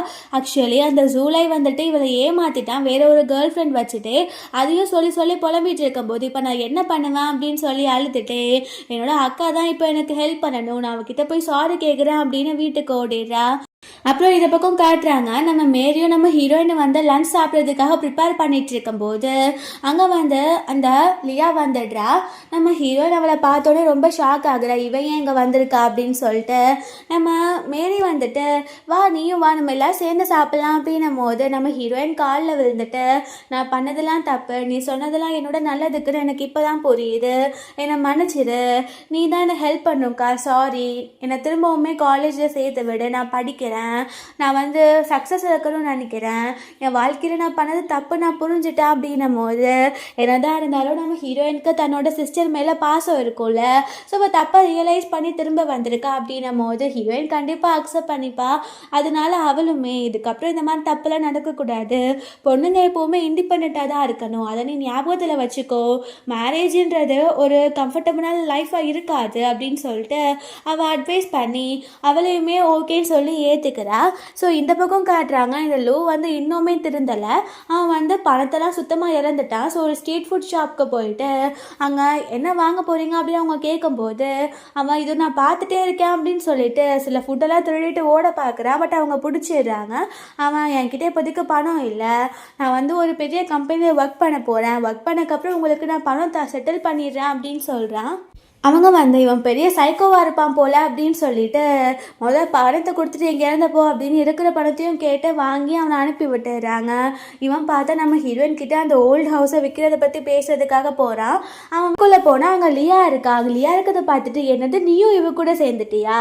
ஆக்சுவலி அந்த ஜூலை வந்துட்டு இவளை ஏமாத்திட்டான் வேற ஒரு கேர்ள் ஃப்ரெண்ட் வச்சுட்டு, அதையும் சொல்லி சொல்லி புலம்பிட்டு இருக்கும்போது இப்போ நான் என்ன பண்ணுவேன் அப்படின்னு சொல்லி அழுதுட்டு, என்னோட அக்கா தான் இப்போ எனக்கு ஹெல்ப் பண்ணணும், நான் அவகிட்ட போய் சாரி கேட்குறேன் அப்படின்னு வீட்டுக்கு ஓடிடுறா. அப்புறம் இதை பக்கம் காட்டுறாங்க நம்ம மேரியும் நம்ம ஹீரோயினை வந்து லன்ச் சாப்பிட்றதுக்காக ப்ரிப்பேர் பண்ணிட்டு இருக்கும்போது அங்கே வந்து அந்த லியா வந்துடுறா. நம்ம ஹீரோயின் அவளை பார்த்தோன்னே ரொம்ப ஷாக் ஆகுறா, இவன் ஏன் இங்கே வந்திருக்கா அப்படின்னு சொல்லிட்டு. நம்ம மேரி வந்துட்டு வா நீயும் வா நம்ம எல்லாம் சேர்ந்து சாப்பிட்லாம் அப்படின்னும் போது நம்ம ஹீரோயின் காலில் விழுந்துட்டு, நான் பண்ணதெல்லாம் தப்பு, நீ சொன்னதெல்லாம் என்னோட நல்லதுக்குன்னு எனக்கு இப்போ தான் புரியுது, என்னை மன்னிச்சிடு, நீ தான் என்னை ஹெல்ப் பண்ணுக்கா, சாரி, என்னை திரும்பவுமே காலேஜில் சேர்த்து விடு, நான் படிக்கிறேன், நான் வந்து சக்ஸஸ் இருக்கணும்னு நினைக்கிறேன், என் வாழ்க்கையில் நான் பண்ணது தப்பு நான் புரிஞ்சுட்டேன் அப்படின்னும் போது என்னதான் இருந்தாலும் நம்ம ஹீரோயினுக்கு தன்னோட சிஸ்டர் மேலே பாசம் இருக்கும்ல, ஸோ அவள் தப்பாக ரியலைஸ் பண்ணி திரும்ப வந்திருக்கா அப்படின்னும் போது ஹீரோயின் கண்டிப்பாக அக்செப்ட் பண்ணிப்பா. அதனால அவளுமே இதுக்கப்புறம் இந்த மாதிரி தப்புலாம் நடக்கக்கூடாது, பொண்ணுங்க எப்போவுமே இண்டிபெண்ட்டாக தான் இருக்கணும், அதை நீ ஞாபகத்தில் வச்சுக்கோ, மேரேஜுன்றது ஒரு கம்ஃபர்டபுளான லைஃபாக இருக்காது அப்படின்னு சொல்லிட்டு அவள் அட்வைஸ் பண்ணி அவளையுமே ஓகேன்னு சொல்லி ஏற்றுக்கிறா. ஸோ இந்த பக்கம் காட்டுறாங்க இந்த லூ வந்து இன்னுமே திருந்தலை, அவன் வந்து பணத்தெல்லாம் சுத்தமாக இறந்துட்டான். ஸோ ஒரு ஸ்ட்ரீட் ஃபுட் ஷாப்புக்கு போயிட்டு அங்கே என்ன வாங்க போகிறீங்க அப்படின்னு அவங்க கேட்கும்போது அவன் இது நான் பார்த்துட்டே இருக்கேன் அப்படின்னு சொல்லிட்டு சில ஃபுட்டெல்லாம் திருடிட்டு ஓட பார்க்குறான். பட் அவங்க பிடிச்சிடுறாங்க. அவன் என்கிட்ட இப்போதைக்கு பணம் இல்லை, நான் வந்து ஒரு பெரிய கம்பெனியில் ஒர்க் பண்ண போகிறேன், ஒர்க் பண்ணக்கப்புறம் உங்களுக்கு நான் பணம் செட்டில் பண்ணிடுறேன் அப்படின்னு சொல்கிறான். அவங்க வந்து இவன் பெரிய சைக்கோவாக இருப்பான் போல் அப்படின்னு சொல்லிட்டு பணத்தை கொடுத்துட்டு எங்கே இறந்தப்போ அப்படின்னு இருக்கிற பணத்தையும் கேட்டு வாங்கி அவனை அனுப்பி விட்டுறாங்க. இவன் பார்த்தா நம்ம ஹீரோயின் கிட்டே அந்த ஓல்டு ஹவுஸை விற்கிறத பற்றி பேசுறதுக்காக போகிறான். அவனுக்குள்ளே போனால் அங்கே லியா இருக்கா. அங்கே லியா இருக்கிறத பார்த்துட்டு என்னது நீயும் இவ கூட சேர்ந்துட்டியா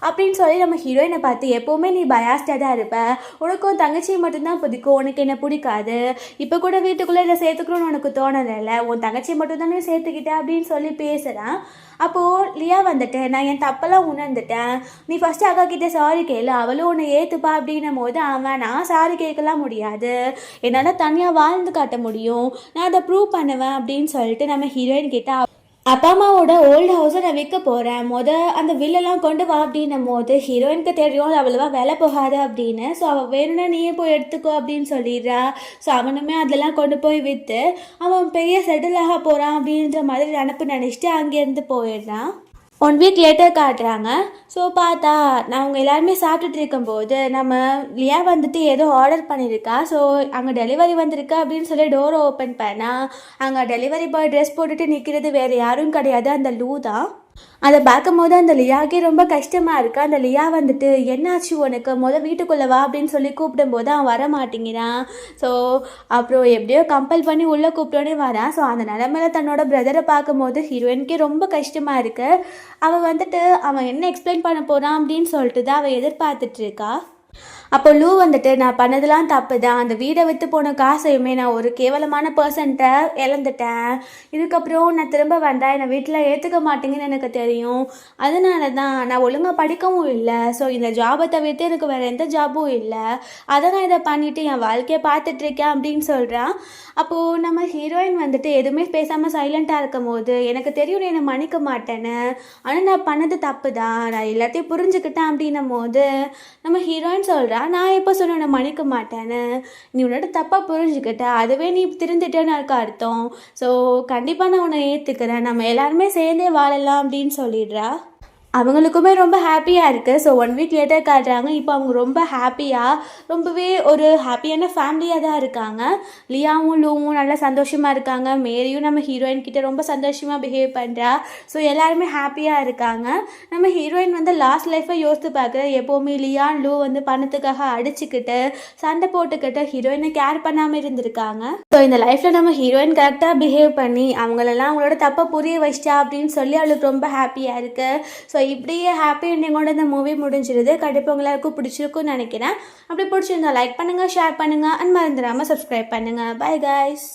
அப்படின்னு சொல்லி நம்ம ஹீரோயினை பார்த்து எப்போவுமே நீ பயாஸ்டாக தான் இருப்ப, உனக்கும் தங்கச்சியை மட்டும்தான் பிடிக்கும், உனக்கு என்ன பிடிக்காது, இப்போ கூட வீட்டுக்குள்ளே இதை சேர்த்துக்கணும்னு உனக்கு தோணலை, உன் தங்கச்சியை மட்டும்தானே சேர்த்துக்கிட்ட அப்படின்னு சொல்லி பேசுகிறான். அப்போது லியா வந்துட்டு நான் என் தப்பெல்லாம் உணர்ந்துட்டேன், நீ ஃபஸ்ட்டு அக்கா கிட்டே சாரி கேளு, அவளும் உன்னை ஏற்றுப்பா அப்படின்னும் போது அவன் நான் சாரி கேட்கலாம் முடியாது, என்னால் தனியாக வாழ்ந்து காட்ட முடியும், நான் அதை ப்ரூவ் பண்ணுவேன் அப்படின்னு சொல்லிட்டு நம்ம ஹீரோயின் கிட்ட அப்பா அம்மாவோட ஓல்டு ஹவுஸை நான் விற்க போகிறேன், அந்த வில்லெல்லாம் கொண்டு வா அப்படின்னும் போது ஹீரோயினுக்கு தெரியும் அது அவ்வளோவா வேலை போகாது அப்படின்னு. ஸோ அவள் வேணும்னா நீயே போய் எடுத்துக்கோ அப்படின்னு சொல்லிடுறா. ஸோ அவனுமே அதெல்லாம் கொண்டு போய் விற்று அவன் பெரிய செட்டில் ஆக போகிறான் அப்படின்ற மாதிரி நினச்சிட்டு அங்கேருந்து போயிடுறான். 1 வீக் லேட்டர் காட்டுறாங்க. ஸோ பார்த்தா நான் அவங்க எல்லாருமே சாப்பிட்டுட்டு இருக்கும்போது நம்ம லியா வந்துட்டு ஏதோ ஆர்டர் பண்ணியிருக்கா. ஸோ அங்கே டெலிவரி வந்திருக்கா அப்படின்னு சொல்லி டோரை ஓப்பன் பண்ணால் அங்கே டெலிவரி பாய் ட்ரெஸ் போட்டுட்டு நிற்கிறது வேறு யாரும் கிடையாது, அந்த லூ தான். அதை பார்க்கும்போது அந்த லியாக்கே ரொம்ப கஷ்டமாக இருக்குது. அந்த லியா வந்துட்டு என்னாச்சு உனக்கு வீட்டுக்குள்ளே வா அப்படின்னு சொல்லி கூப்பிடும்போது அவன் வர மாட்டேங்கிறான். ஸோ அப்புறம் எப்படியோ கம்பல் பண்ணி உள்ளே கூப்பிட்டோன்னே வரான். ஸோ அந்த நிலமையில தன்னோட பிரதரை பார்க்கும்போது ஹீரோயினுக்கே ரொம்ப கஷ்டமாக இருக்குது. அவள் வந்துட்டு அவன் என்ன எக்ஸ்பிளைன் பண்ண போகிறான் அப்படின்னு சொல்லிட்டு தான் அவள் எதிர்பார்த்துட்ருக்கா. அப்போ லூ வந்துட்டு நான் பண்ணதெல்லாம் தப்பு தான், அந்த வீடை விற்று போன காசையுமே நான் ஒரு கேவலமான பர்சன்ட்டை இழந்துட்டேன், இதுக்கப்புறம் நான் திரும்ப வந்தேன் என்னை வீட்டில் ஏற்றுக்க மாட்டேங்கன்னு எனக்கு தெரியும், அதனால தான் நான் ஒழுங்காக படிக்கவும் இல்லை, ஸோ இந்த ஜாபை தவிர்த்து எனக்கு வேறு எந்த ஜாபும் இல்லை, அதை நான் இதை பண்ணிவிட்டு என் வாழ்க்கையை பார்த்துட்ருக்கேன் அப்படின்னு சொல்கிறான். அப்போது நம்ம ஹீரோயின் வந்துட்டு எதுவுமே பேசாமல் சைலண்ட்டாக இருக்கும் போது எனக்கு தெரியும் நீ என்னை மன்னிக்க மாட்டேன்னு, ஆனால் நான் பண்ணது தப்பு தான், நான் எல்லாத்தையும் புரிஞ்சுக்கிட்டேன் அப்படின்னும் போது நம்ம ஹீரோயின் சொல்கிறா, நான் எப்போ சொன்ன உன்னை மன்னிக்க மாட்டேன்னு, நீ உன்னோட தப்பாக புரிஞ்சுக்கிட்ட, அதுவே நீ திருந்துட்டேன்னு இருக்க அர்த்தம், ஸோ கண்டிப்பாக நான் உன்னை ஏற்றுக்கிறேன், நம்ம எல்லாருமே சேர்ந்தே வாழலாம் அப்படின்னு சொல்லிடுறா. அவங்களுக்குமே ரொம்ப ஹாப்பியாக இருக்குது. ஸோ 1 வீக் லேட்டர் காட்டுறாங்க. இப்போ அவங்க ரொம்ப ஹாப்பியாக, ரொம்பவே ஒரு ஹாப்பியான ஃபேமிலியாக தான் இருக்காங்க. லியாவும் லூவும் நல்லா சந்தோஷமாக இருக்காங்க. மேரியும் நம்ம ஹீரோயின் கிட்ட ரொம்ப சந்தோஷமாக பிஹேவ் பண்ணுறா. ஸோ எல்லாருமே ஹாப்பியாக இருக்காங்க. நம்ம ஹீரோயின் வந்து லாஸ்ட் லைஃப்பை யோசித்து பார்க்குற, எப்போவுமே லியா லூ வந்து பணத்துக்காக அடிச்சுக்கிட்டு சண்டை போட்டுக்கிட்டு ஹீரோயினை கேர் பண்ணாமல் இருந்திருக்காங்க. ஸோ இந்த லைஃப்பில் நம்ம ஹீரோயின் கரெக்டாக பிஹேவ் பண்ணி அவங்களெல்லாம் அவங்களோட தப்பை புரிய வச்சிட்டா அப்படின்னு சொல்லி அவளுக்கு ரொம்ப ஹாப்பியாக இருக்குது. ஸோ இப்படியே ஹாப்பி எண்டிங்கோட இந்த மூவி முடிஞ்சிருது. கண்டிப்பாக எல்லாருக்கும் பிடிச்சிருக்குன்னு நினைக்கிறேன். அப்படி பிடிச்சிருந்தா லைக் பண்ணுங்கள், ஷேர் பண்ணுங்கள், அண்ட் மறந்துடாமல் சப்ஸ்கிரைப் பண்ணுங்கள். Bye guys.